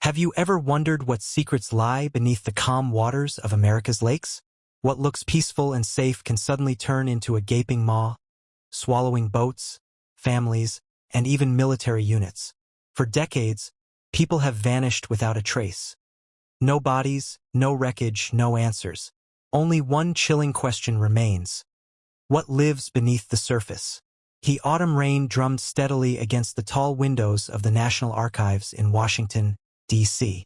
Have you ever wondered what secrets lie beneath the calm waters of America's lakes? What looks peaceful and safe can suddenly turn into a gaping maw, swallowing boats, families, and even military units. For decades, people have vanished without a trace. No bodies, no wreckage, no answers. Only one chilling question remains. What lives beneath the surface? Autumn rain drummed steadily against the tall windows of the National Archives in Washington, D.C.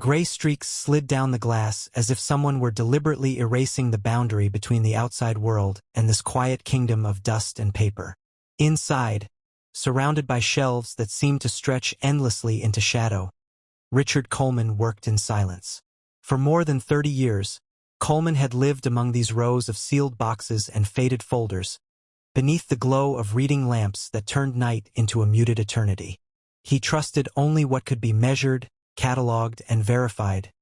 Gray streaks slid down the glass as if someone were deliberately erasing the boundary between the outside world and this quiet kingdom of dust and paper. Inside, surrounded by shelves that seemed to stretch endlessly into shadow, Richard Coleman worked in silence. For more than 30 years, Coleman had lived among these rows of sealed boxes and faded folders, beneath the glow of reading lamps that turned night into a muted eternity. He trusted only what could be measured, catalogued, and verified: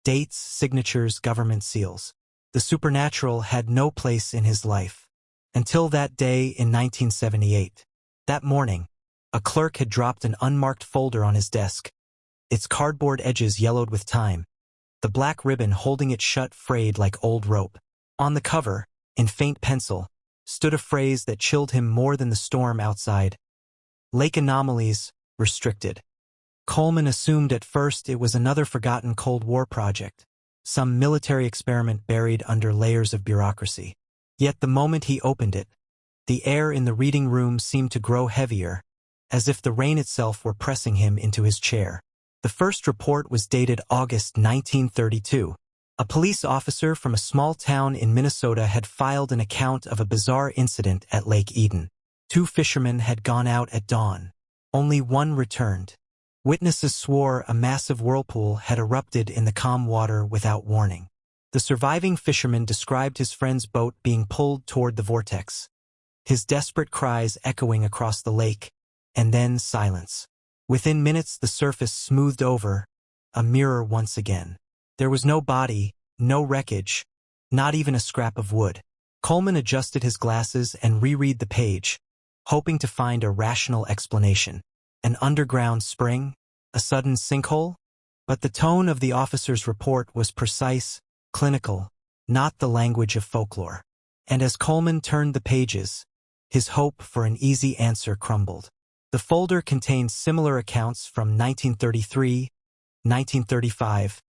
dates, signatures, government seals. The supernatural had no place in his life. Until that day in 1978. That morning, a clerk had dropped an unmarked folder on his desk, its cardboard edges yellowed with time, the black ribbon holding it shut frayed like old rope. On the cover, in faint pencil, stood a phrase that chilled him more than the storm outside: Lake Anomalies, Restricted. Coleman assumed at first it was another forgotten Cold War project, some military experiment buried under layers of bureaucracy. Yet the moment he opened it, the air in the reading room seemed to grow heavier, as if the rain itself were pressing him into his chair. The first report was dated August 1932. A police officer from a small town in Minnesota had filed an account of a bizarre incident at Lake Eden. 2 fishermen had gone out at dawn. Only one returned. Witnesses swore a massive whirlpool had erupted in the calm water without warning. The surviving fisherman described his friend's boat being pulled toward the vortex, his desperate cries echoing across the lake, and then silence. Within minutes the surface smoothed over, a mirror once again. There was no body, no wreckage, not even a scrap of wood. Coleman adjusted his glasses and reread the page, hoping to find a rational explanation. An underground spring? A sudden sinkhole? But the tone of the officer's report was precise, clinical, not the language of folklore. And as Coleman turned the pages, his hope for an easy answer crumbled. The folder contained similar accounts from 1933, 1935,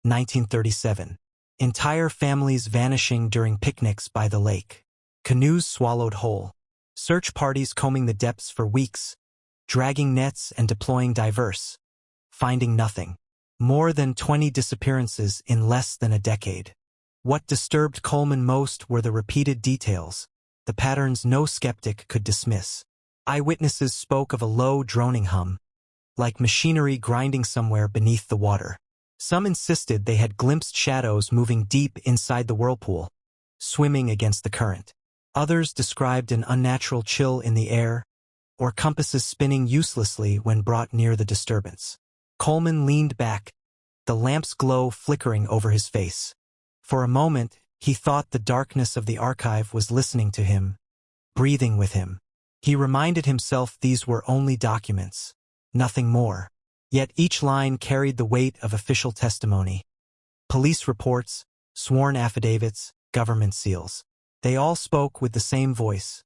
1937. Entire families vanishing during picnics by the lake. Canoes swallowed whole. Search parties combing the depths for weeks, dragging nets and deploying diverse, finding nothing. More than 20 disappearances in less than a decade. What disturbed Coleman most were the repeated details, the patterns no skeptic could dismiss. Eyewitnesses spoke of a low, droning hum, like machinery grinding somewhere beneath the water. Some insisted they had glimpsed shadows moving deep inside the whirlpool, swimming against the current. Others described an unnatural chill in the air, or compasses spinning uselessly when brought near the disturbance. Coleman leaned back, the lamp's glow flickering over his face. For a moment, he thought the darkness of the archive was listening to him, breathing with him. He reminded himself these were only documents, nothing more. Yet each line carried the weight of official testimony. Police reports, sworn affidavits, government seals. They all spoke with the same voice.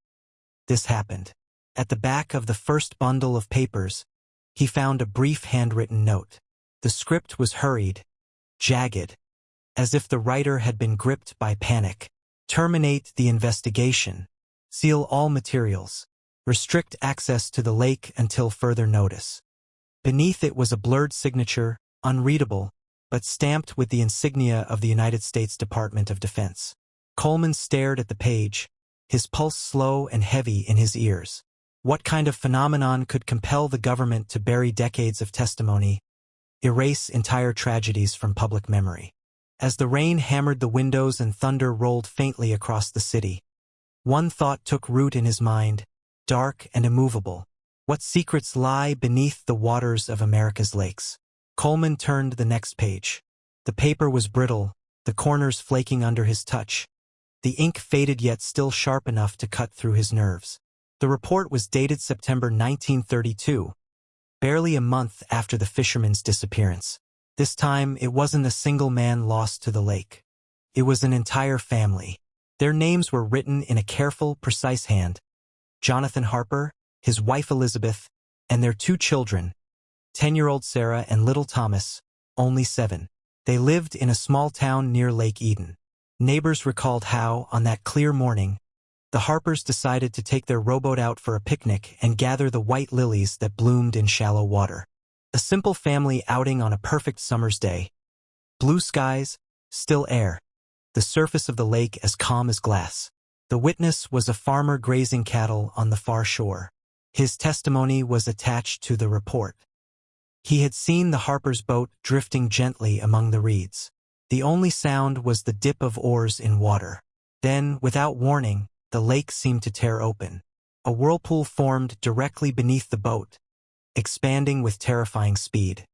This happened. At the back of the first bundle of papers, he found a brief handwritten note. The script was hurried, jagged, as if the writer had been gripped by panic. Terminate the investigation. Seal all materials. Restrict access to the lake until further notice. Beneath it was a blurred signature, unreadable, but stamped with the insignia of the United States Department of Defense. Coleman stared at the page, his pulse slow and heavy in his ears. What kind of phenomenon could compel the government to bury decades of testimony, erase entire tragedies from public memory? As the rain hammered the windows and thunder rolled faintly across the city, one thought took root in his mind, dark and immovable. What secrets lie beneath the waters of America's lakes? Coleman turned the next page. The paper was brittle, the corners flaking under his touch. The ink faded yet still sharp enough to cut through his nerves. The report was dated September 1932, barely a month after the fisherman's disappearance. This time, it wasn't a single man lost to the lake. It was an entire family. Their names were written in a careful, precise hand. Jonathan Harper, his wife Elizabeth, and their two children, 10-year-old Sarah and little Thomas, only 7. They lived in a small town near Lake Eden. Neighbors recalled how, on that clear morning, the Harpers decided to take their rowboat out for a picnic and gather the white lilies that bloomed in shallow water. A simple family outing on a perfect summer's day. Blue skies, still air, the surface of the lake as calm as glass. The witness was a farmer grazing cattle on the far shore. His testimony was attached to the report. He had seen the Harpers' boat drifting gently among the reeds. The only sound was the dip of oars in water. Then, without warning, the lake seemed to tear open. A whirlpool formed directly beneath the boat, expanding with terrifying speed.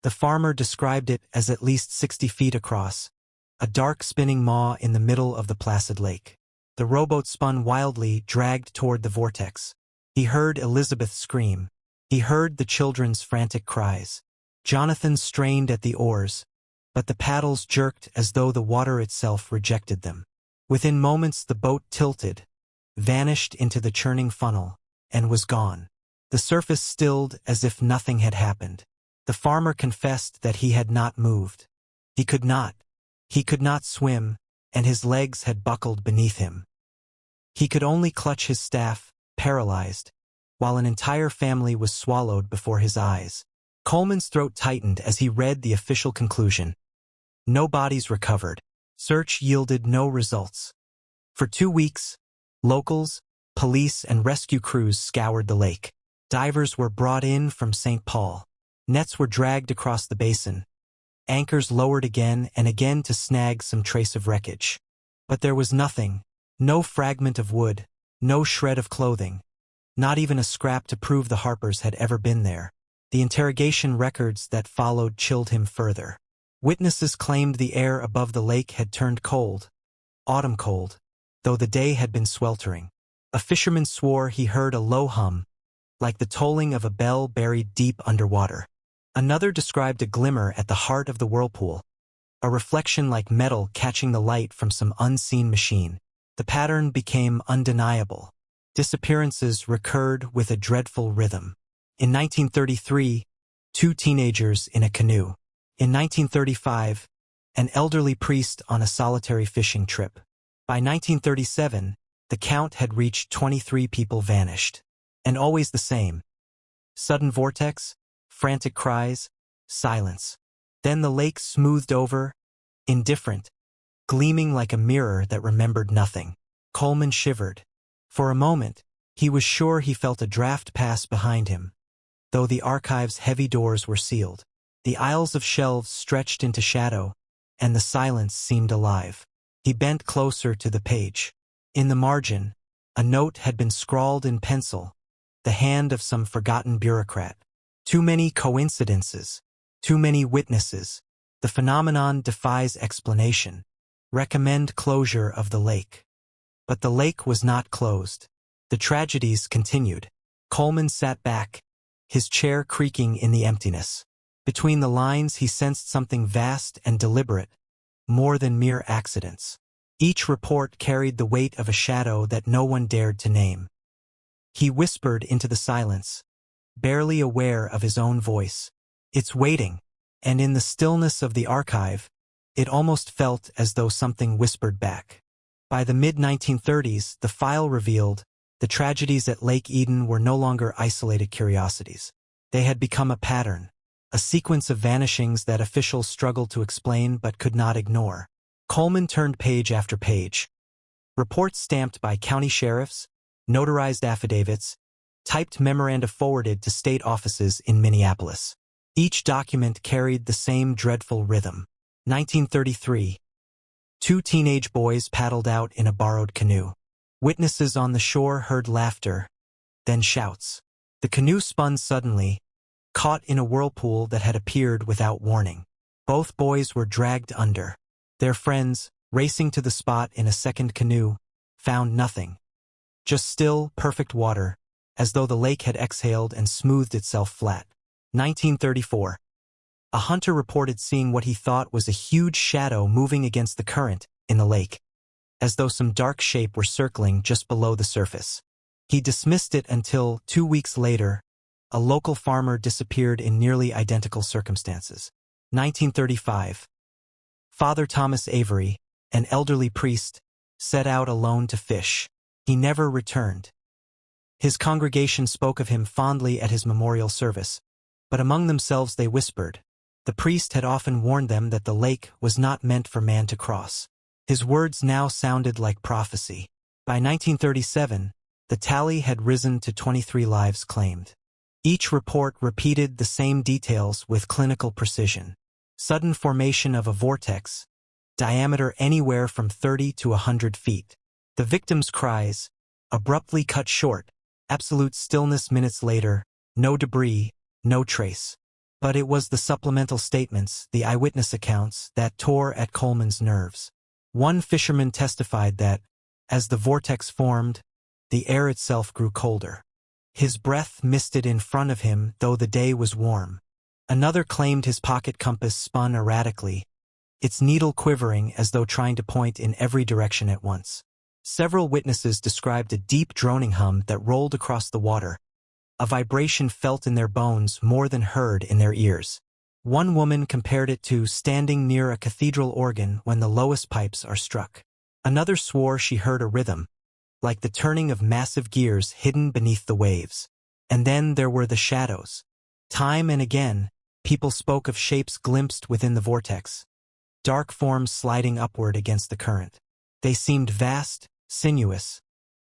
The farmer described it as at least 60 feet across, a dark spinning maw in the middle of the placid lake. The rowboat spun wildly, dragged toward the vortex. He heard Elizabeth scream. He heard the children's frantic cries. Jonathan strained at the oars, but the paddles jerked as though the water itself rejected them. Within moments the boat tilted, vanished into the churning funnel, and was gone. The surface stilled as if nothing had happened. The farmer confessed that he had not moved. He could not. He could not swim, and his legs had buckled beneath him. He could only clutch his staff, paralyzed, while an entire family was swallowed before his eyes. Coleman's throat tightened as he read the official conclusion. No bodies recovered. Search yielded no results. For 2 weeks, locals, police, and rescue crews scoured the lake. Divers were brought in from St. Paul. Nets were dragged across the basin. Anchors lowered again and again to snag some trace of wreckage. But there was nothing. No fragment of wood. No shred of clothing. Not even a scrap to prove the Harpers had ever been there. The interrogation records that followed chilled him further. Witnesses claimed the air above the lake had turned cold, autumn cold, though the day had been sweltering. A fisherman swore he heard a low hum, like the tolling of a bell buried deep underwater. Another described a glimmer at the heart of the whirlpool, a reflection like metal catching the light from some unseen machine. The pattern became undeniable. Disappearances recurred with a dreadful rhythm. In 1933, 2 teenagers in a canoe. In 1935, an elderly priest on a solitary fishing trip. By 1937, the count had reached 23 people vanished. And always the same. Sudden vortex, frantic cries, silence. Then the lake smoothed over, indifferent, gleaming like a mirror that remembered nothing. Coleman shivered. For a moment, he was sure he felt a draft pass behind him, though the archive's heavy doors were sealed. The aisles of shelves stretched into shadow, and the silence seemed alive. He bent closer to the page. In the margin, a note had been scrawled in pencil, the hand of some forgotten bureaucrat. Too many coincidences. Too many witnesses. The phenomenon defies explanation. Recommend closure of the lake. But the lake was not closed. The tragedies continued. Coleman sat back, his chair creaking in the emptiness. Between the lines he sensed something vast and deliberate, more than mere accidents. Each report carried the weight of a shadow that no one dared to name. He whispered into the silence, barely aware of his own voice. It's waiting, and in the stillness of the archive, it almost felt as though something whispered back. By the mid-1930s, the file revealed the tragedies at Lake Eden were no longer isolated curiosities. They had become a pattern, a sequence of vanishings that officials struggled to explain but could not ignore. Coleman turned page after page. Reports stamped by county sheriffs, notarized affidavits, typed memoranda forwarded to state offices in Minneapolis. Each document carried the same dreadful rhythm. 1933. 2 teenage boys paddled out in a borrowed canoe. Witnesses on the shore heard laughter, then shouts. The canoe spun suddenly, caught in a whirlpool that had appeared without warning. Both boys were dragged under. Their friends, racing to the spot in a second canoe, found nothing. Just still, perfect water, as though the lake had exhaled and smoothed itself flat. 1934. A hunter reported seeing what he thought was a huge shadow moving against the current in the lake, as though some dark shape were circling just below the surface. He dismissed it until, 2 weeks later, a local farmer disappeared in nearly identical circumstances. 1935. Father Thomas Avery, an elderly priest, set out alone to fish. He never returned. His congregation spoke of him fondly at his memorial service, but among themselves they whispered. The priest had often warned them that the lake was not meant for man to cross. His words now sounded like prophecy. By 1937, the tally had risen to 23 lives claimed. Each report repeated the same details with clinical precision. Sudden formation of a vortex, diameter anywhere from 30 to 100 feet. The victim's cries, abruptly cut short, absolute stillness minutes later, no debris, no trace. But it was the supplemental statements, the eyewitness accounts, that tore at Coleman's nerves. One fisherman testified that, as the vortex formed, the air itself grew colder. His breath misted in front of him, though the day was warm. Another claimed his pocket compass spun erratically, its needle quivering as though trying to point in every direction at once. Several witnesses described a deep droning hum that rolled across the water, a vibration felt in their bones more than heard in their ears. One woman compared it to standing near a cathedral organ when the lowest pipes are struck. Another swore she heard a rhythm, like the turning of massive gears hidden beneath the waves. And then there were the shadows. Time and again, people spoke of shapes glimpsed within the vortex, dark forms sliding upward against the current. They seemed vast, sinuous,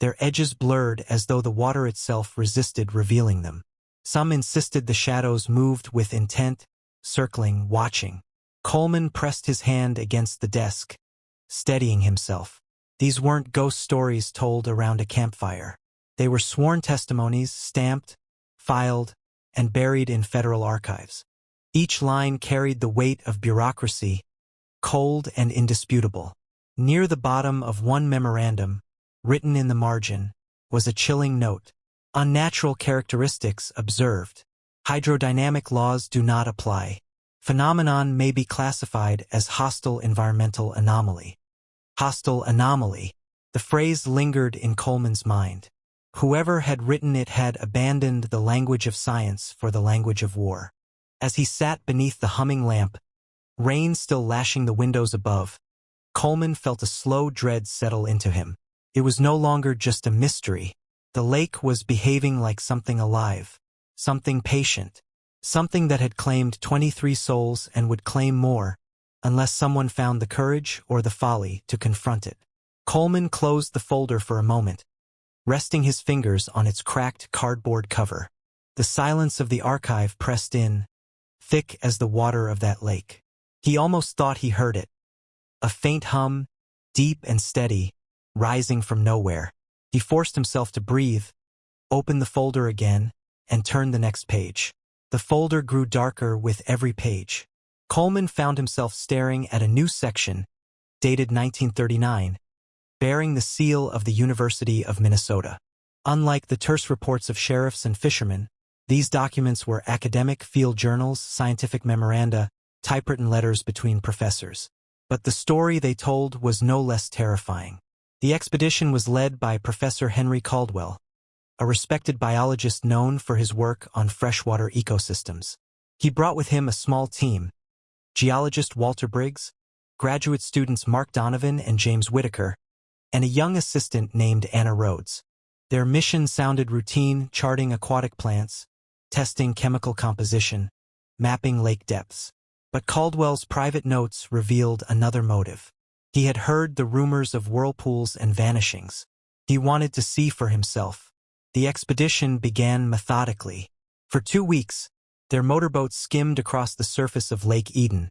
their edges blurred as though the water itself resisted revealing them. Some insisted the shadows moved with intent, circling, watching. Coleman pressed his hand against the desk, steadying himself. These weren't ghost stories told around a campfire. They were sworn testimonies, stamped, filed, and buried in federal archives. Each line carried the weight of bureaucracy, cold and indisputable. Near the bottom of one memorandum, written in the margin, was a chilling note. Unnatural characteristics observed. Hydrodynamic laws do not apply. Phenomenon may be classified as hostile environmental anomaly. Hostile anomaly. The phrase lingered in Coleman's mind. Whoever had written it had abandoned the language of science for the language of war. As he sat beneath the humming lamp, rain still lashing the windows above, Coleman felt a slow dread settle into him. It was no longer just a mystery. The lake was behaving like something alive, something patient, something that had claimed 23 souls and would claim more, unless someone found the courage or the folly to confront it. Coleman closed the folder for a moment, resting his fingers on its cracked cardboard cover. The silence of the archive pressed in, thick as the water of that lake. He almost thought he heard it. A faint hum, deep and steady, rising from nowhere. He forced himself to breathe, opened the folder again, and turned the next page. The folder grew darker with every page. Coleman found himself staring at a new section, dated 1939, bearing the seal of the University of Minnesota. Unlike the terse reports of sheriffs and fishermen, these documents were academic field journals, scientific memoranda, typewritten letters between professors. But the story they told was no less terrifying. The expedition was led by Professor Henry Caldwell, a respected biologist known for his work on freshwater ecosystems. He brought with him a small team: geologist Walter Briggs, graduate students Mark Donovan and James Whitaker, and a young assistant named Anna Rhodes. Their mission sounded routine: charting aquatic plants, testing chemical composition, mapping lake depths. But Caldwell's private notes revealed another motive. He had heard the rumors of whirlpools and vanishings. He wanted to see for himself. The expedition began methodically. For 2 weeks, their motorboat skimmed across the surface of Lake Eden,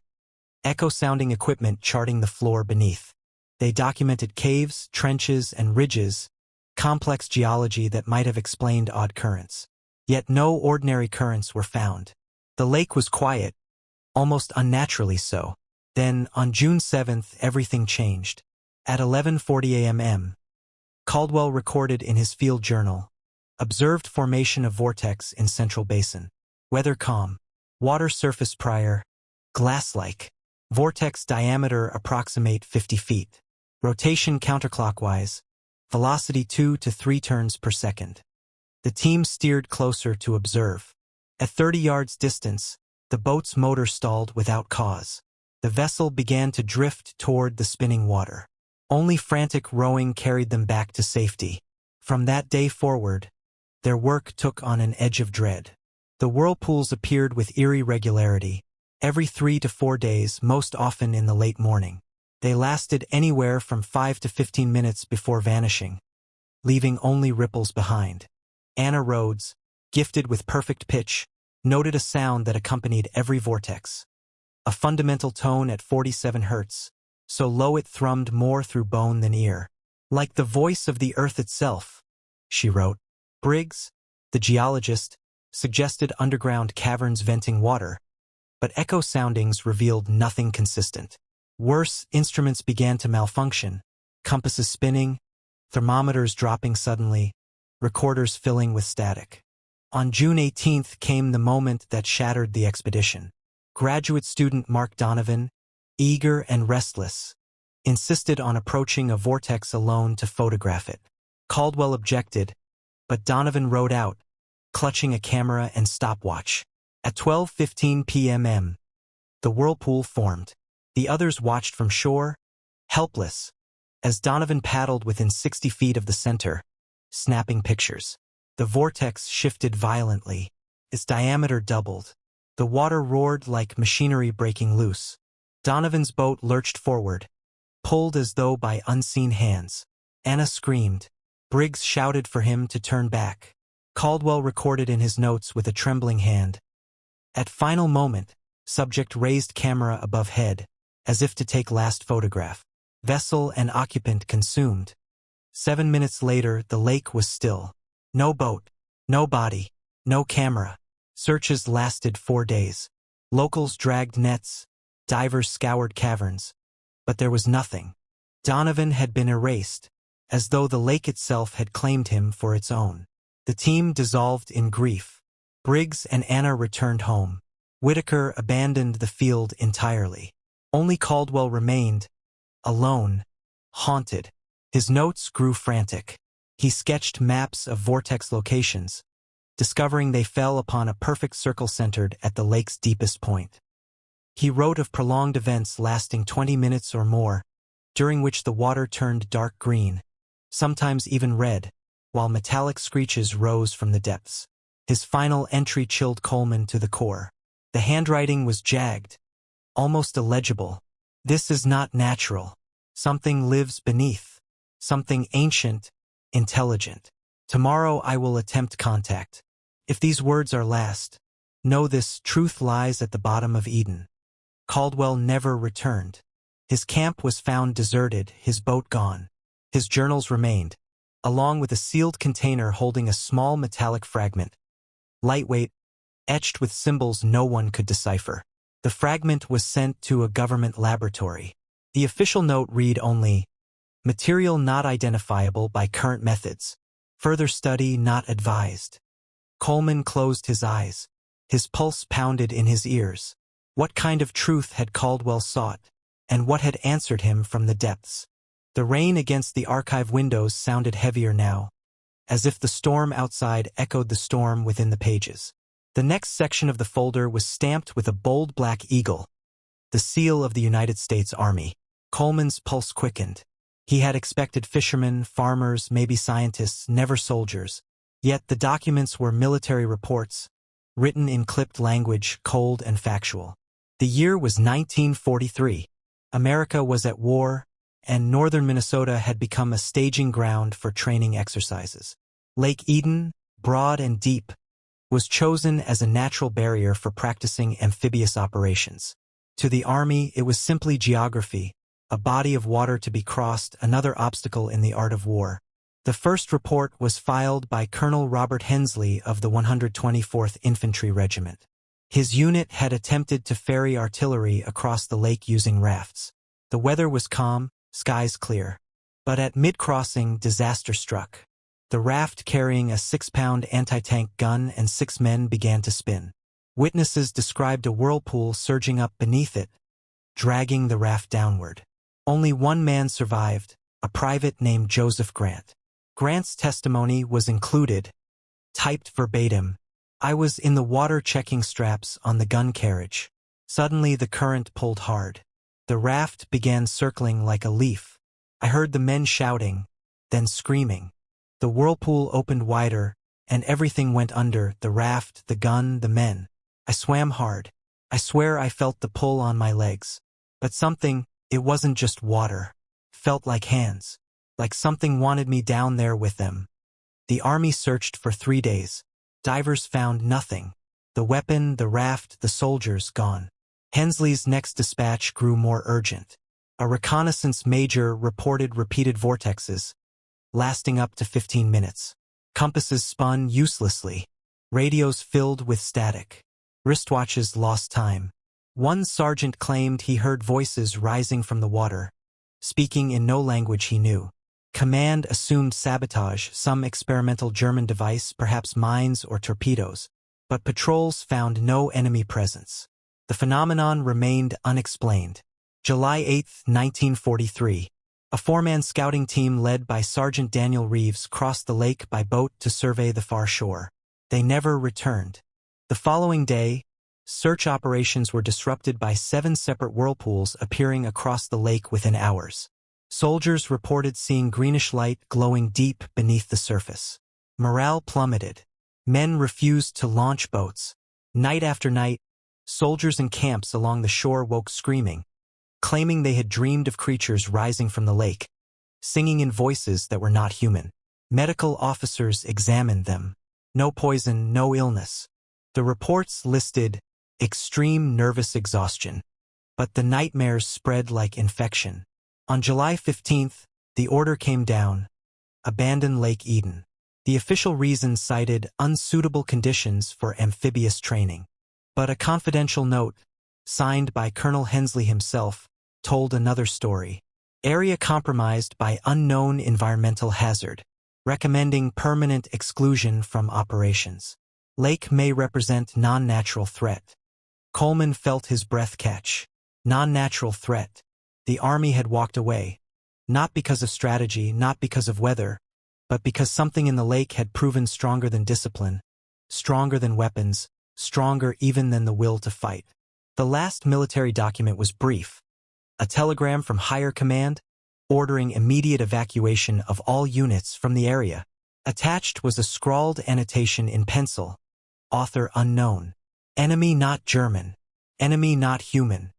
echo-sounding equipment charting the floor beneath. They documented caves, trenches, and ridges, complex geology that might have explained odd currents. Yet no ordinary currents were found. The lake was quiet, almost unnaturally so. Then, on June 7th, everything changed. At 11:40 a.m., Caldwell recorded in his field journal, observed formation of vortex in Central Basin. Weather calm. Water surface prior. Glass-like. Vortex diameter approximate 50 feet. Rotation counterclockwise. Velocity 2 to 3 turns per second. The team steered closer to observe. At 30 yards distance, the boat's motor stalled without cause. The vessel began to drift toward the spinning water. Only frantic rowing carried them back to safety. From that day forward, their work took on an edge of dread. The whirlpools appeared with eerie regularity, every 3 to 4 days, most often in the late morning. They lasted anywhere from 5 to 15 minutes before vanishing, leaving only ripples behind. Anna Rhodes, gifted with perfect pitch, noted a sound that accompanied every vortex. A fundamental tone at 47 hertz, so low it thrummed more through bone than ear. Like the voice of the earth itself, she wrote. Briggs, the geologist, suggested underground caverns venting water, but echo soundings revealed nothing consistent. Worse, instruments began to malfunction, compasses spinning, thermometers dropping suddenly, recorders filling with static. On June 18th came the moment that shattered the expedition. Graduate student Mark Donovan, eager and restless, insisted on approaching a vortex alone to photograph it. Caldwell objected, but Donovan rode out, clutching a camera and stopwatch. At 12:15 p.m., the whirlpool formed. The others watched from shore, helpless, as Donovan paddled within 60 feet of the center, snapping pictures. The vortex shifted violently. Its diameter doubled. The water roared like machinery breaking loose. Donovan's boat lurched forward, pulled as though by unseen hands. Anna screamed. Briggs shouted for him to turn back. Caldwell recorded in his notes with a trembling hand. At final moment, subject raised camera above head, as if to take last photograph. Vessel and occupant consumed. 7 minutes later, the lake was still. No boat, no body, no camera. Searches lasted 4 days. Locals dragged nets, divers scoured caverns, but there was nothing. Donovan had been erased, as though the lake itself had claimed him for its own. The team dissolved in grief. Briggs and Anna returned home. Whitaker abandoned the field entirely. Only Caldwell remained, alone, haunted. His notes grew frantic. He sketched maps of vortex locations, discovering they fell upon a perfect circle centered at the lake's deepest point. He wrote of prolonged events lasting 20 minutes or more, during which the water turned dark green, sometimes even red, while metallic screeches rose from the depths. His final entry chilled Coleman to the core. The handwriting was jagged, almost illegible. This is not natural. Something lives beneath. Something ancient, intelligent. Tomorrow I will attempt contact. If these words are last, know this: truth lies at the bottom of Eden. Caldwell never returned. His camp was found deserted, his boat gone. His journals remained, along with a sealed container holding a small metallic fragment. Lightweight, etched with symbols no one could decipher. The fragment was sent to a government laboratory. The official note read only, "Material not identifiable by current methods. Further study not advised." Coleman closed his eyes. His pulse pounded in his ears. What kind of truth had Caldwell sought, and what had answered him from the depths? The rain against the archive windows sounded heavier now, as if the storm outside echoed the storm within the pages. The next section of the folder was stamped with a bold black eagle, the seal of the United States Army. Coleman's pulse quickened. He had expected fishermen, farmers, maybe scientists, never soldiers. Yet the documents were military reports, written in clipped language, cold and factual. The year was 1943. America was at war, and northern Minnesota had become a staging ground for training exercises. Lake Eden, broad and deep, was chosen as a natural barrier for practicing amphibious operations. To the Army, it was simply geography, a body of water to be crossed, another obstacle in the art of war. The first report was filed by Colonel Robert Hensley of the 124th Infantry Regiment. His unit had attempted to ferry artillery across the lake using rafts. The weather was calm, skies clear. But at mid-crossing, disaster struck. The raft carrying a 6-pound anti-tank gun and 6 men began to spin. Witnesses described a whirlpool surging up beneath it, dragging the raft downward. Only one man survived, a private named Joseph Grant. Grant's testimony was included, typed verbatim. "I was in the water checking straps on the gun carriage. Suddenly the current pulled hard. The raft began circling like a leaf. I heard the men shouting, then screaming. The whirlpool opened wider, and everything went under, the raft, the gun, the men. I swam hard. I swear I felt the pull on my legs. But something, it wasn't just water, felt like hands. Like something wanted me down there with them." The army searched for 3 days. Divers found nothing. The weapon, the raft, the soldiers gone. Hensley's next dispatch grew more urgent. A reconnaissance major reported repeated vortexes, lasting up to 15 minutes. Compasses spun uselessly. Radios filled with static. Wristwatches lost time. One sergeant claimed he heard voices rising from the water, speaking in no language he knew. Command assumed sabotage, some experimental German device, perhaps mines or torpedoes, but patrols found no enemy presence. The phenomenon remained unexplained. July 8, 1943. A four-man scouting team led by Sergeant Daniel Reeves crossed the lake by boat to survey the far shore. They never returned. The following day, search operations were disrupted by 7 separate whirlpools appearing across the lake within hours. Soldiers reported seeing greenish light glowing deep beneath the surface. Morale plummeted. Men refused to launch boats. Night after night, soldiers in camps along the shore woke screaming, claiming they had dreamed of creatures rising from the lake, singing in voices that were not human. Medical officers examined them. No poison, no illness. The reports listed extreme nervous exhaustion, but the nightmares spread like infection. On July 15th, the order came down: abandon Lake Eden. The official reason cited unsuitable conditions for amphibious training. But a confidential note, signed by Colonel Hensley himself, told another story. Area compromised by unknown environmental hazard, recommending permanent exclusion from operations. Lake may represent non-natural threat. Coleman felt his breath catch. Non-natural threat. The Army had walked away, not because of strategy, not because of weather, but because something in the lake had proven stronger than discipline, stronger than weapons, stronger even than the will to fight. The last military document was brief: a telegram from higher command, ordering immediate evacuation of all units from the area. Attached was a scrawled annotation in pencil, author unknown. Enemy not German. Enemy not human.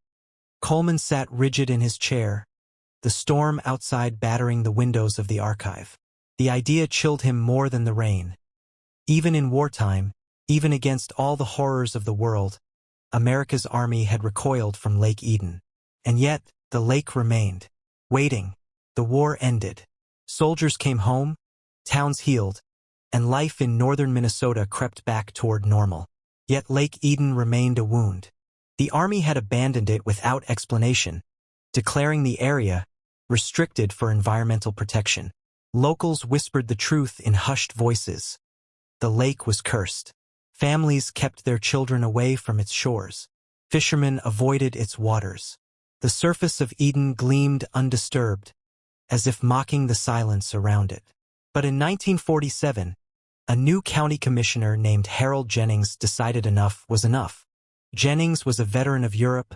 Coleman sat rigid in his chair, the storm outside battering the windows of the archive. The idea chilled him more than the rain. Even in wartime, even against all the horrors of the world, America's army had recoiled from Lake Eden. And yet, the lake remained, waiting. The war ended. Soldiers came home, towns healed, and life in northern Minnesota crept back toward normal. Yet Lake Eden remained a wound. The Army had abandoned it without explanation, declaring the area restricted for environmental protection. Locals whispered the truth in hushed voices. The lake was cursed. Families kept their children away from its shores. Fishermen avoided its waters. The surface of Eden gleamed undisturbed, as if mocking the silence around it. But in 1947, a new county commissioner named Harold Jennings decided enough was enough. Jennings was a veteran of Europe,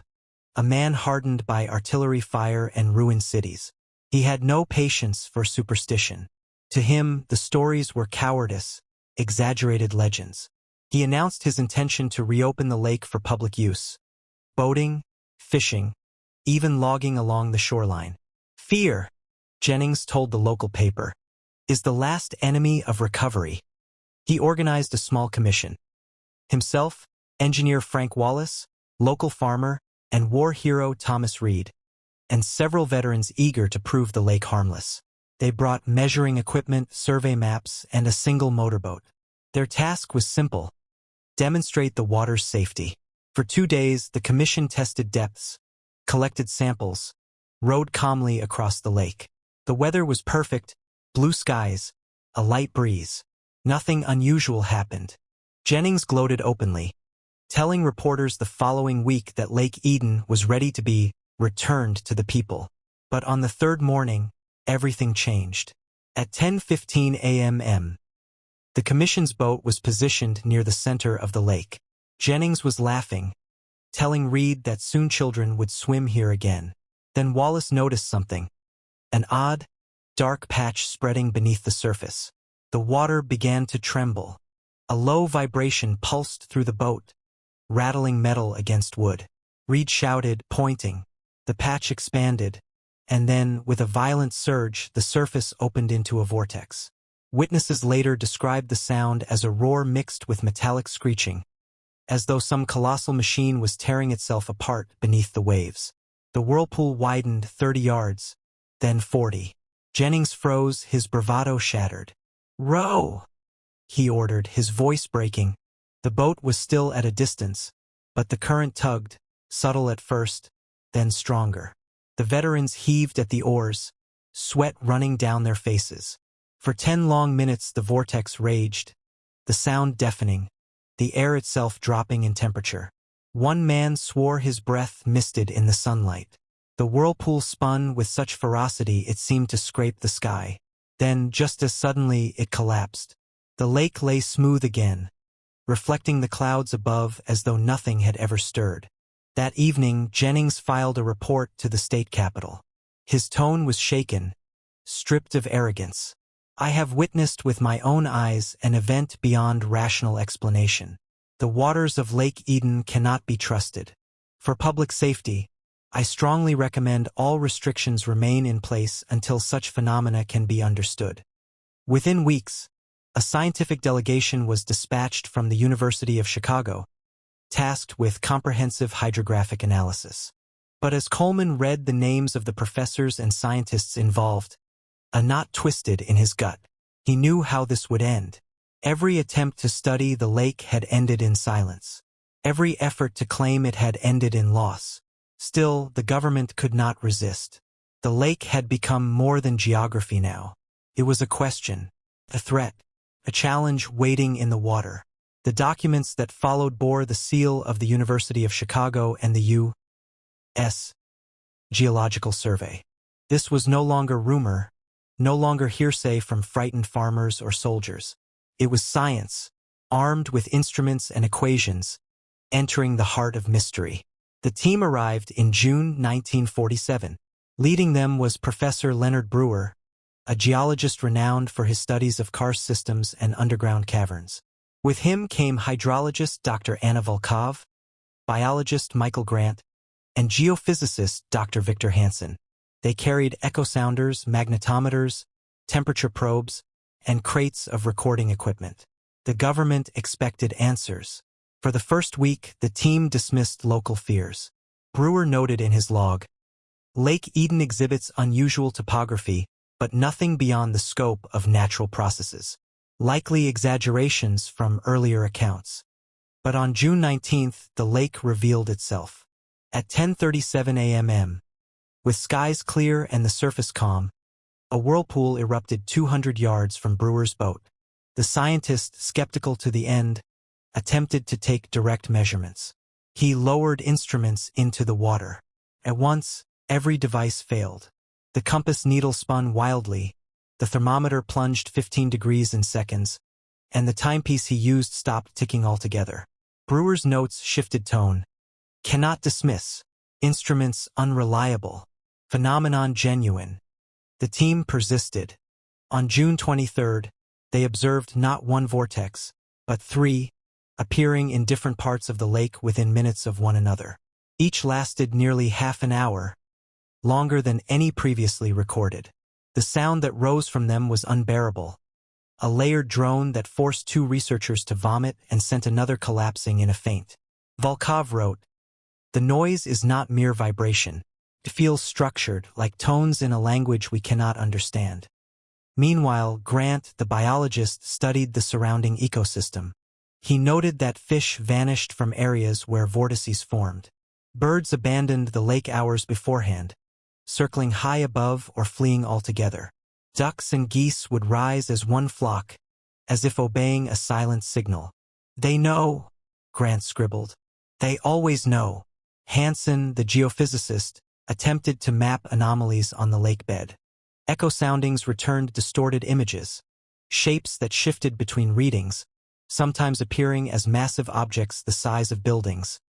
a man hardened by artillery fire and ruined cities. He had no patience for superstition. To him, the stories were cowardice, exaggerated legends. He announced his intention to reopen the lake for public use. Boating, fishing, even logging along the shoreline. Fear, Jennings told the local paper, is the last enemy of recovery. He organized a small commission. Himself, engineer Frank Wallace, local farmer, and war hero Thomas Reed, and several veterans eager to prove the lake harmless. They brought measuring equipment, survey maps, and a single motorboat. Their task was simple: demonstrate the water's safety. For 2 days, the commission tested depths, collected samples, rowed calmly across the lake. The weather was perfect: blue skies, a light breeze. Nothing unusual happened. Jennings gloated openly. telling reporters the following week that Lake Eden was ready to be returned to the people. But on the third morning, everything changed. At 10:15 a.m., the commission's boat was positioned near the center of the lake. Jennings was laughing, telling Reed that soon children would swim here again. Then Wallace noticed something, an odd, dark patch spreading beneath the surface. The water began to tremble. A low vibration pulsed through the boat, rattling metal against wood. Reed shouted, pointing. The patch expanded, and then, with a violent surge, the surface opened into a vortex. Witnesses later described the sound as a roar mixed with metallic screeching, as though some colossal machine was tearing itself apart beneath the waves. The whirlpool widened 30 yards, then 40. Jennings froze, his bravado shattered. "Row!" he ordered, his voice breaking. The boat was still at a distance, but the current tugged, subtle at first, then stronger. The veterans heaved at the oars, sweat running down their faces. For 10 long minutes the vortex raged, the sound deafening, the air itself dropping in temperature. One man swore his breath misted in the sunlight. The whirlpool spun with such ferocity it seemed to scrape the sky. Then, just as suddenly, it collapsed. The lake lay smooth again, reflecting the clouds above as though nothing had ever stirred. That evening, Jennings filed a report to the state capitol. His tone was shaken, stripped of arrogance. "I have witnessed with my own eyes an event beyond rational explanation. The waters of Lake Eden cannot be trusted. For public safety, I strongly recommend all restrictions remain in place until such phenomena can be understood." Within weeks, a scientific delegation was dispatched from the University of Chicago, tasked with comprehensive hydrographic analysis. But as Coleman read the names of the professors and scientists involved, a knot twisted in his gut. He knew how this would end. Every attempt to study the lake had ended in silence. Every effort to claim it had ended in loss. Still, the government could not resist. The lake had become more than geography now. It was a question, a threat, a challenge waiting in the water. The documents that followed bore the seal of the University of Chicago and the U.S. Geological Survey. This was no longer rumor, no longer hearsay from frightened farmers or soldiers. It was science, armed with instruments and equations, entering the heart of mystery. The team arrived in June 1947. Leading them was Professor Leonard Brewer, a geologist renowned for his studies of karst systems and underground caverns. With him came hydrologist Dr. Anna Volkov, biologist Michael Grant, and geophysicist Dr. Victor Hansen. They carried echo sounders, magnetometers, temperature probes, and crates of recording equipment. The government expected answers. For the first week, the team dismissed local fears. Brewer noted in his log, "Lake Eden exhibits unusual topography, but nothing beyond the scope of natural processes. Likely exaggerations from earlier accounts." But on June 19th, the lake revealed itself. At 10:37 a.m., with skies clear and the surface calm, a whirlpool erupted 200 yards from Brewer's boat. The scientist, skeptical to the end, attempted to take direct measurements. He lowered instruments into the water. At once, every device failed. The compass needle spun wildly, the thermometer plunged 15 degrees in seconds, and the timepiece he used stopped ticking altogether. Brewer's notes shifted tone. "Cannot dismiss. Instruments unreliable. Phenomenon genuine." The team persisted. On June 23rd, they observed not one vortex, but 3, appearing in different parts of the lake within minutes of one another. Each lasted nearly half an hour, longer than any previously recorded. The sound that rose from them was unbearable. A layered drone that forced 2 researchers to vomit and sent another collapsing in a faint. Volkov wrote, "The noise is not mere vibration. It feels structured, like tones in a language we cannot understand." Meanwhile, Grant, the biologist, studied the surrounding ecosystem. He noted that fish vanished from areas where vortices formed. Birds abandoned the lake hours beforehand, circling high above or fleeing altogether. Ducks and geese would rise as one flock, as if obeying a silent signal. "They know," Grant scribbled. They always know. Hansen, the geophysicist, attempted to map anomalies on the lake bed. Echo soundings returned distorted images, shapes that shifted between readings, sometimes appearing as massive objects the size of buildings,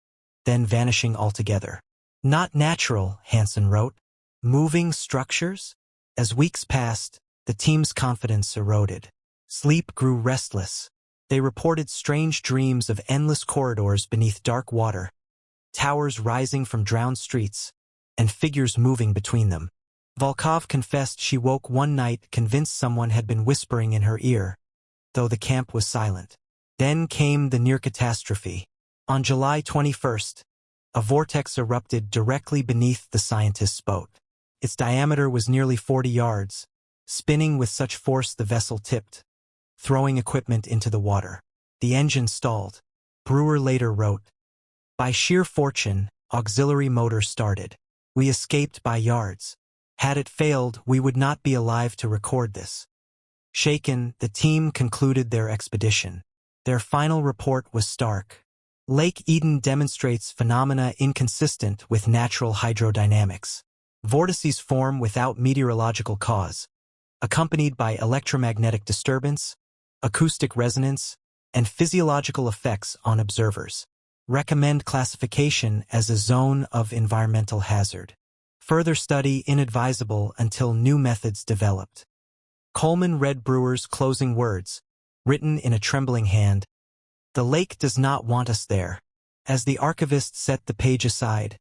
then vanishing altogether. Not natural, Hansen wrote. Moving structures? As weeks passed, the team's confidence eroded. Sleep grew restless. They reported strange dreams of endless corridors beneath dark water, towers rising from drowned streets, and figures moving between them. Volkov confessed she woke one night convinced someone had been whispering in her ear, though the camp was silent. Then came the near catastrophe. On July 21st, a vortex erupted directly beneath the scientists' boat. Its diameter was nearly 40 yards, spinning with such force the vessel tipped, throwing equipment into the water. The engine stalled. Brewer later wrote, "By sheer fortune, auxiliary motor started. We escaped by yards. Had it failed, we would not be alive to record this." Shaken, the team concluded their expedition. Their final report was stark. Lake Eden demonstrates phenomena inconsistent with natural hydrodynamics. Vortices form without meteorological cause, accompanied by electromagnetic disturbance, acoustic resonance, and physiological effects on observers. Recommend classification as a zone of environmental hazard. Further study inadvisable until new methods developed. Coleman read Brewer's closing words, written in a trembling hand. The lake does not want us there. As the archivist set the page aside,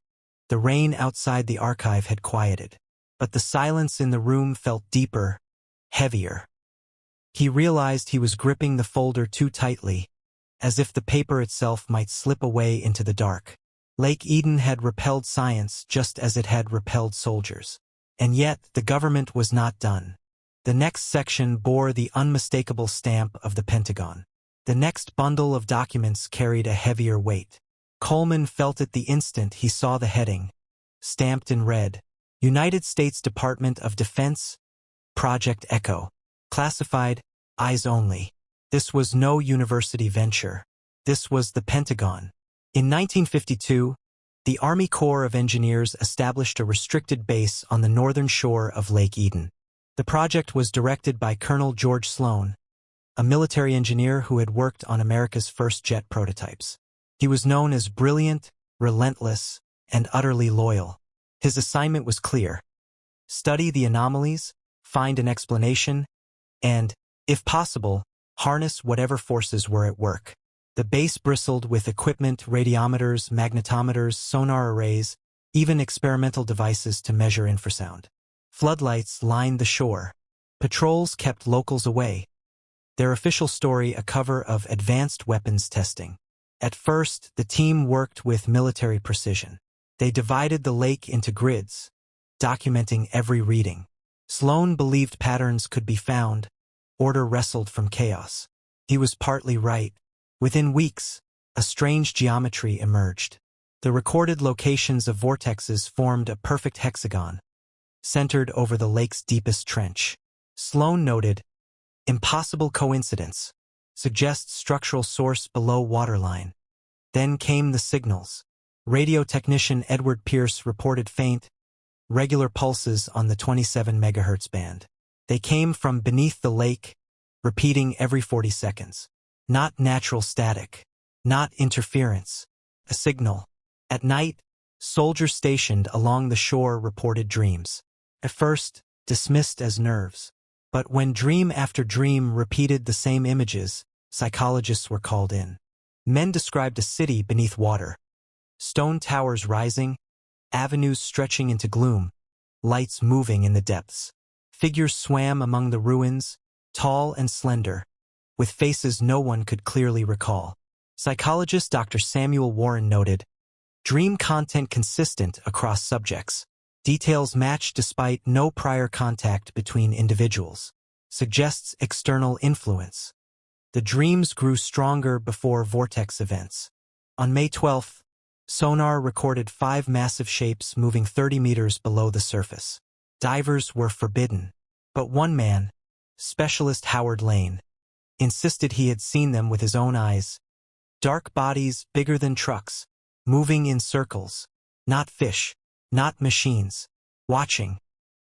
the rain outside the archive had quieted, but the silence in the room felt deeper, heavier. He realized he was gripping the folder too tightly, as if the paper itself might slip away into the dark. Lake Eden had repelled science just as it had repelled soldiers. And yet, the government was not done. The next section bore the unmistakable stamp of the Pentagon. The next bundle of documents carried a heavier weight. Coleman felt it the instant he saw the heading, stamped in red, United States Department of Defense, Project Echo. Classified, eyes only. This was no university venture. This was the Pentagon. In 1952, the Army Corps of Engineers established a restricted base on the northern shore of Lake Eden. The project was directed by Colonel George Sloan, a military engineer who had worked on America's first jet prototypes. He was known as brilliant, relentless, and utterly loyal. His assignment was clear: study the anomalies, find an explanation, and, if possible, harness whatever forces were at work. The base bristled with equipment, radiometers, magnetometers, sonar arrays, even experimental devices to measure infrasound. Floodlights lined the shore. Patrols kept locals away. Their official story a cover of advanced weapons testing. At first, the team worked with military precision. They divided the lake into grids, documenting every reading. Sloan believed patterns could be found. Order wrestled from chaos. He was partly right. Within weeks, a strange geometry emerged. The recorded locations of vortexes formed a perfect hexagon, centered over the lake's deepest trench. Sloan noted, "Impossible coincidence. Suggests structural source below waterline." Then came the signals. Radio technician Edward Pierce reported faint, regular pulses on the 27 MHz band. They came from beneath the lake, repeating every 40 seconds. Not natural static. Not interference. A signal. At night, soldiers stationed along the shore reported dreams. At first, dismissed as nerves. But when dream after dream repeated the same images, psychologists were called in. Men described a city beneath water. Stone towers rising, avenues stretching into gloom, lights moving in the depths. Figures swam among the ruins, tall and slender, with faces no one could clearly recall. Psychologist Dr. Samuel Warren noted, "Dream content consistent across subjects. Details match despite no prior contact between individuals. Suggests external influence." The dreams grew stronger before vortex events. On May 12th, sonar recorded 5 massive shapes moving 30 meters below the surface. Divers were forbidden. But one man, specialist Howard Lane, insisted he had seen them with his own eyes. Dark bodies bigger than trucks, moving in circles. Not fish, not machines. Watching.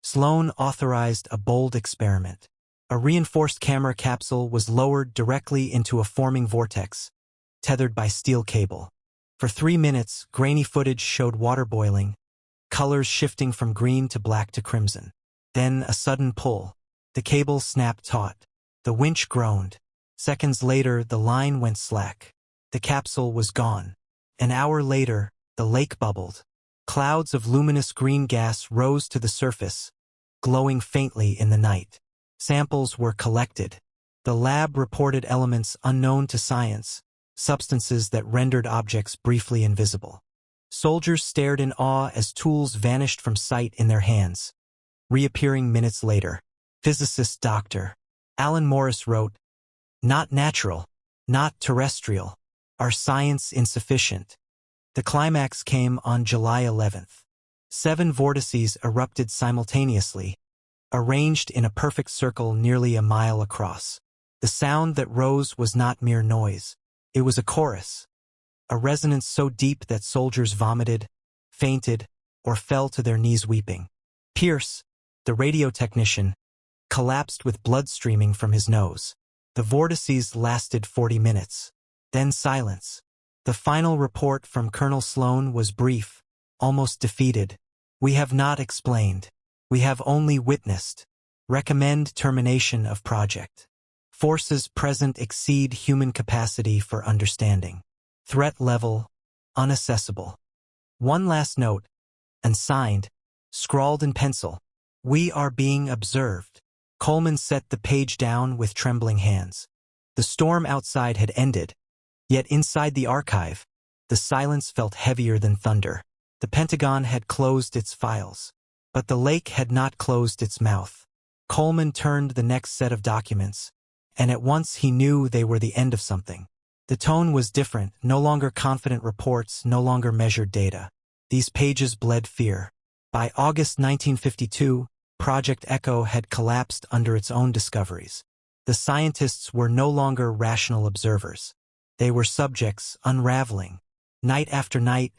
Sloan authorized a bold experiment. A reinforced camera capsule was lowered directly into a forming vortex, tethered by steel cable. For 3 minutes, grainy footage showed water boiling, colors shifting from green to black to crimson. Then a sudden pull. The cable snapped taut. The winch groaned. Seconds later, the line went slack. The capsule was gone. An hour later, the lake bubbled. Clouds of luminous green gas rose to the surface, glowing faintly in the night. Samples were collected. The lab reported elements unknown to science, substances that rendered objects briefly invisible. Soldiers stared in awe as tools vanished from sight in their hands, reappearing minutes later. Physicist Dr. Alan Morris wrote, "Not natural, not terrestrial. Our science insufficient." The climax came on July 11th. 7 vortices erupted simultaneously, arranged in a perfect circle nearly a mile across. The sound that rose was not mere noise. It was a chorus, a resonance so deep that soldiers vomited, fainted, or fell to their knees weeping. Pierce, the radio technician, collapsed with blood streaming from his nose. The vortices lasted 40 minutes. Then silence. The final report from Colonel Sloan was brief, almost defeated. "We have not explained. We have only witnessed. Recommend termination of project. Forces present exceed human capacity for understanding. Threat level, unaccessible." One last note, unsigned, scrawled in pencil. "We are being observed." Coleman set the page down with trembling hands. The storm outside had ended, yet inside the archive, the silence felt heavier than thunder. The Pentagon had closed its files, but the lake had not closed its mouth. Coleman turned the next set of documents, and at once he knew they were the end of something. The tone was different, no longer confident reports, no longer measured data. These pages bled fear. By August 1952, Project Echo had collapsed under its own discoveries. The scientists were no longer rational observers. They were subjects unraveling. Night after night,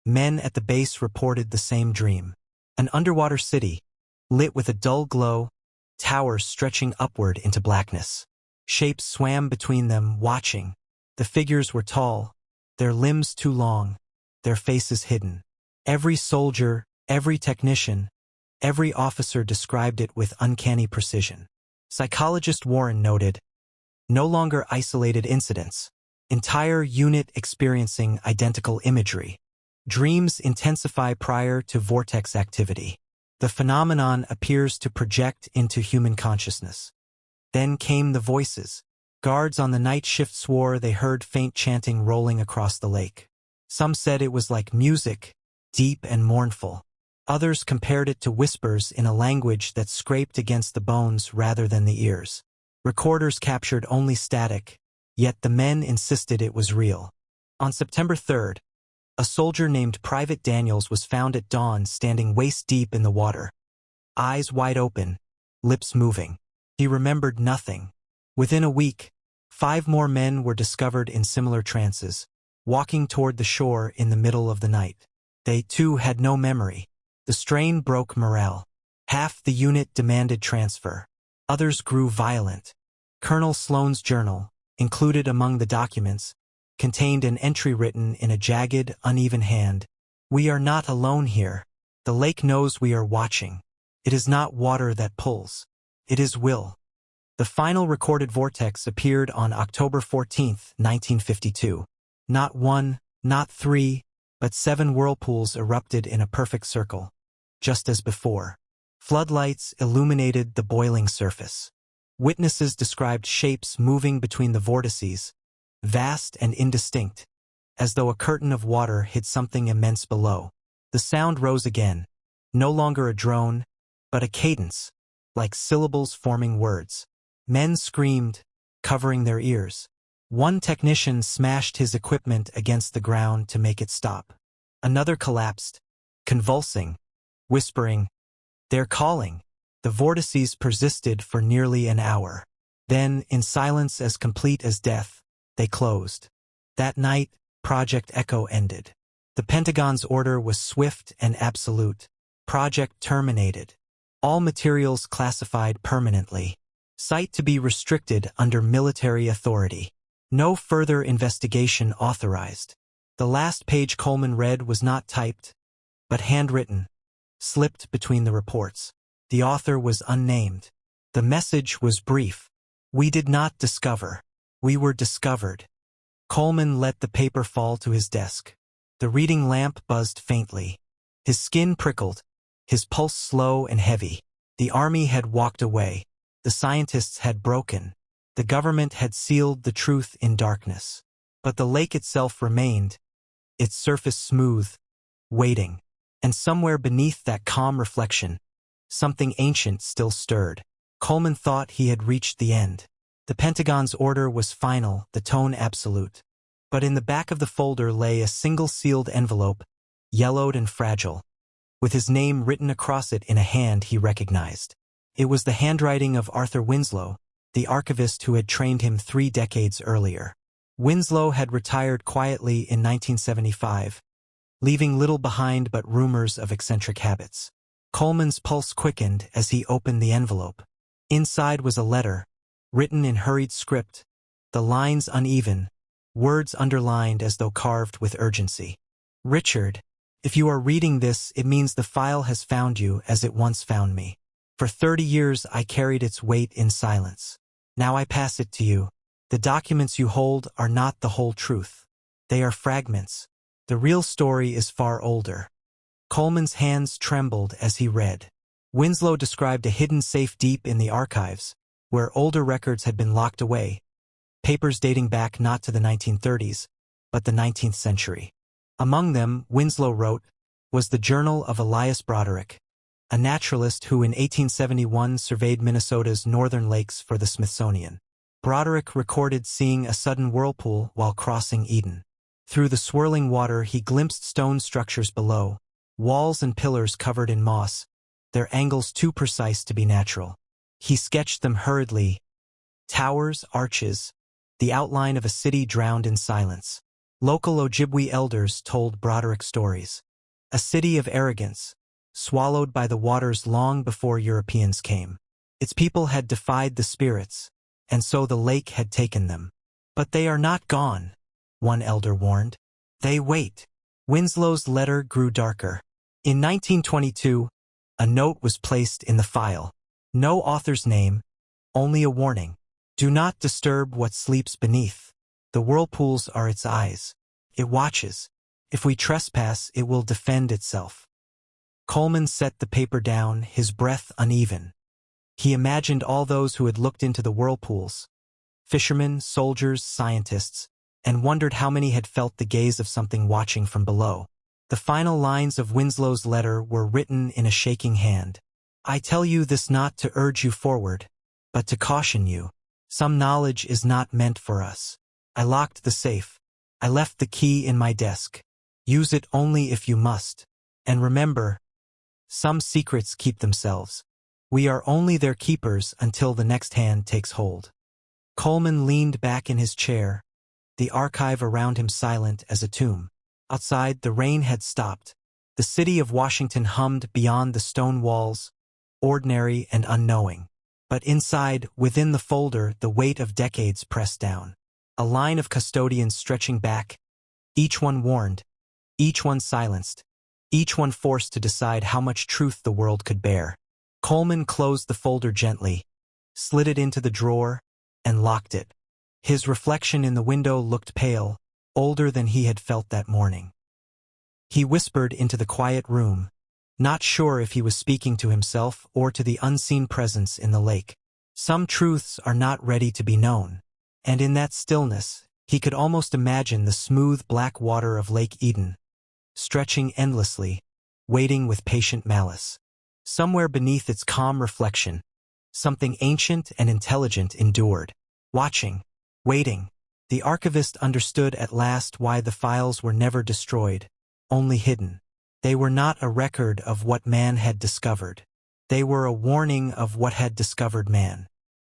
men at the base reported the same dream. An underwater city, lit with a dull glow, towers stretching upward into blackness. Shapes swam between them, watching. The figures were tall, their limbs too long, their faces hidden. Every soldier, every technician, every officer described it with uncanny precision. Psychologist Warren noted, "No longer isolated incidents. Entire unit experiencing identical imagery. Dreams intensify prior to vortex activity. The phenomenon appears to project into human consciousness." Then came the voices. Guards on the night shift swore they heard faint chanting rolling across the lake. Some said it was like music, deep and mournful. Others compared it to whispers in a language that scraped against the bones rather than the ears. Recorders captured only static, yet the men insisted it was real. On September 3rd, a soldier named Private Daniels was found at dawn standing waist-deep in the water. Eyes wide open, lips moving. He remembered nothing. Within a week, 5 more men were discovered in similar trances, walking toward the shore in the middle of the night. They, too, had no memory. The strain broke morale. Half the unit demanded transfer. Others grew violent. Colonel Sloan's journal, included among the documents, contained an entry written in a jagged, uneven hand. "We are not alone here. The lake knows we are watching. It is not water that pulls. It is will." The final recorded vortex appeared on October 14, 1952. Not 1, not 3, but 7 whirlpools erupted in a perfect circle, just as before. Floodlights illuminated the boiling surface. Witnesses described shapes moving between the vortices, vast and indistinct, as though a curtain of water hid something immense below. The sound rose again, no longer a drone, but a cadence, like syllables forming words. Men screamed, covering their ears. One technician smashed his equipment against the ground to make it stop. Another collapsed, convulsing, whispering, "They're calling." The vortices persisted for nearly an hour. Then, in silence as complete as death, they closed. That night, Project Echo ended. The Pentagon's order was swift and absolute. Project terminated. All materials classified permanently. Site to be restricted under military authority. No further investigation authorized. The last page Coleman read was not typed, but handwritten, slipped between the reports. The author was unnamed. The message was brief. We did not discover. We were discovered. Coleman let the paper fall to his desk. The reading lamp buzzed faintly. His skin prickled, his pulse slow and heavy. The army had walked away. The scientists had broken. The government had sealed the truth in darkness. But the lake itself remained, its surface smooth, waiting. And somewhere beneath that calm reflection, something ancient still stirred. Coleman thought he had reached the end. The Pentagon's order was final, the tone absolute. But in the back of the folder lay a single sealed envelope, yellowed and fragile, with his name written across it in a hand he recognized. It was the handwriting of Arthur Winslow, the archivist who had trained him 3 decades earlier. Winslow had retired quietly in 1975, leaving little behind but rumors of eccentric habits. Coleman's pulse quickened as he opened the envelope. Inside was a letter, written in hurried script, the lines uneven, words underlined as though carved with urgency. Richard, if you are reading this, it means the file has found you as it once found me. For 30 years I carried its weight in silence. Now I pass it to you. The documents you hold are not the whole truth. They are fragments. The real story is far older. Coleman's hands trembled as he read. Winslow described a hidden safe deep in the archives, where older records had been locked away, papers dating back not to the 1930s, but the 19th century. Among them, Winslow wrote, was the journal of Elias Broderick, a naturalist who in 1871 surveyed Minnesota's northern lakes for the Smithsonian. Broderick recorded seeing a sudden whirlpool while crossing Eden. Through the swirling water he glimpsed stone structures below, walls and pillars covered in moss, their angles too precise to be natural. He sketched them hurriedly. Towers, arches, the outline of a city drowned in silence. Local Ojibwe elders told Broderick stories. A city of arrogance, swallowed by the waters long before Europeans came. Its people had defied the spirits, and so the lake had taken them. But they are not gone, one elder warned. They wait. Winslow's letter grew darker. In 1922, a note was placed in the file. No author's name, only a warning. Do not disturb what sleeps beneath. The whirlpools are its eyes. It watches. If we trespass, it will defend itself. Coleman set the paper down, his breath uneven. He imagined all those who had looked into the whirlpools, fishermen, soldiers, scientists, and wondered how many had felt the gaze of something watching from below. The final lines of Winslow's letter were written in a shaking hand. I tell you this not to urge you forward, but to caution you. Some knowledge is not meant for us. I locked the safe. I left the key in my desk. Use it only if you must. And remember, some secrets keep themselves. We are only their keepers until the next hand takes hold. Coleman leaned back in his chair, the archive around him silent as a tomb. Outside, the rain had stopped. The city of Washington hummed beyond the stone walls, ordinary and unknowing. But inside, within the folder, the weight of decades pressed down. A line of custodians stretching back, each one warned, each one silenced, each one forced to decide how much truth the world could bear. Coleman closed the folder gently, slid it into the drawer, and locked it. His reflection in the window looked pale, older than he had felt that morning. He whispered into the quiet room, not sure if he was speaking to himself or to the unseen presence in the lake. Some truths are not ready to be known, and in that stillness, he could almost imagine the smooth black water of Lake Eden, stretching endlessly, waiting with patient malice. Somewhere beneath its calm reflection, something ancient and intelligent endured, watching, waiting. The archivist understood at last why the files were never destroyed, only hidden. They were not a record of what man had discovered. They were a warning of what had discovered man.